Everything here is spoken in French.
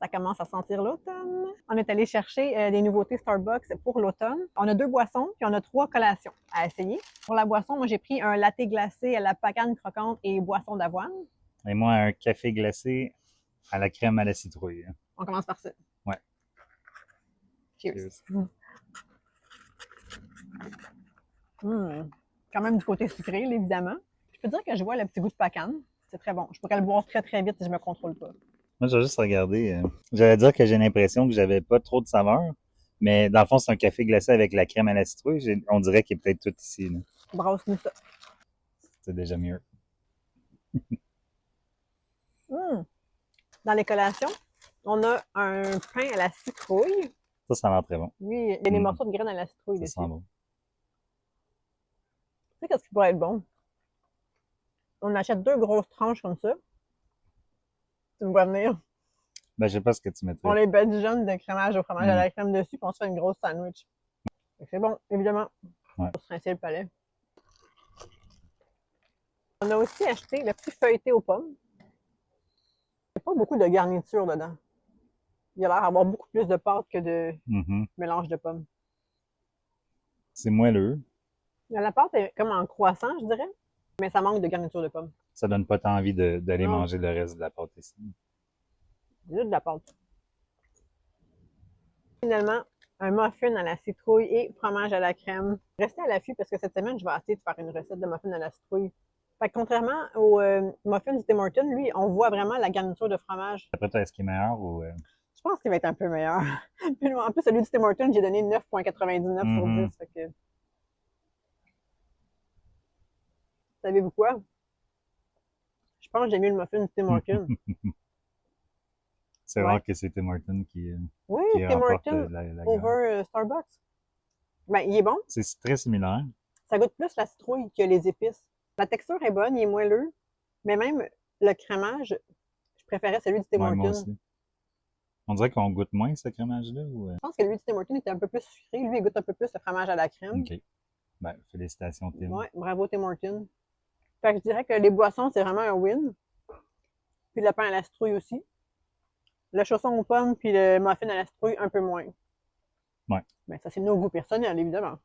Ça commence à sentir l'automne. On est allé chercher des nouveautés Starbucks pour l'automne. On a 2 boissons, puis on a 3 collations à essayer. Pour la boisson, moi, j'ai pris un latte glacé à la pacane croquante et boisson d'avoine. Et moi, un café glacé à la crème à la citrouille. On commence par ça. Ouais. Cheers. Cheers. Quand même du côté sucré, là, évidemment. Je peux dire que je vois le petit goût de pacane. C'est très bon. Je pourrais le boire très, très vite si je me contrôle pas. Moi, j'ai juste regardé. J'allais dire que j'ai l'impression que j'avais pas trop de saveur, mais dans le fond, c'est un café glacé avec la crème à la citrouille. On dirait qu'il est peut-être tout ici. Là. Brasse-nous ça. C'est déjà mieux. Dans les collations, on a un pain à la citrouille. Ça a l'air très bon. Oui, il y a des morceaux de graines à la citrouille Ça dessus. sent bon. Tu sais qu'est-ce qui pourrait être bon? On achète 2 grosses tranches comme ça. Tu me vois venir. Ben, je sais pas ce que tu mettrais. On les badigeonne de crémage au fromage à la crème dessus, puis on se fait une grosse sandwich. C'est bon, évidemment. Ouais. Pour se rincer le palais. On a aussi acheté le petit feuilleté aux pommes. Il n'y a pas beaucoup de garniture dedans. Il a l'air d'avoir beaucoup plus de pâte que de mélange de pommes. C'est moelleux. La pâte est comme en croissant, je dirais, mais ça manque de garniture de pommes. Ça donne pas tant envie d'aller Non. manger le reste de la pâte ici. C'est juste de la pâte. Finalement, un muffin à la citrouille et fromage à la crème. Restez à l'affût parce que cette semaine, je vais essayer de faire une recette de muffin à la citrouille. Fait que contrairement au muffin du Tim Hortons, lui, on voit vraiment la garniture de fromage. Après toi, est-ce qu'il est meilleur ou... Je pense qu'il va être un peu meilleur. En plus, celui du Tim Hortons, j'ai donné 9,99 sur 10. Fait que... Savez-vous quoi? Je pense que j'ai mieux le muffin du Tim Hortons. C'est rare que c'est Tim Hortons qui Tim remporte Hortons la gagne. over Starbucks. Ben, il est bon. C'est très similaire. Ça goûte plus la citrouille que les épices. La texture est bonne, il est moelleux, mais même le crémage, je préférais celui du Tim Ouais, moi Hortons. aussi. On dirait qu'on goûte moins ce crémage-là ou... Je pense que lui du Tim Hortons était un peu plus sucré. Lui, il goûte un peu plus le fromage à la crème. OK. Ben, félicitations, Tim. Ouais, bravo Tim Hortons. Fait que je dirais que les boissons, c'est vraiment un win. Puis le pain à la citrouille aussi. Le chausson aux pommes, puis le muffin à la citrouille, un peu moins. Ouais. Ben, ça, c'est nos goûts personnels, évidemment.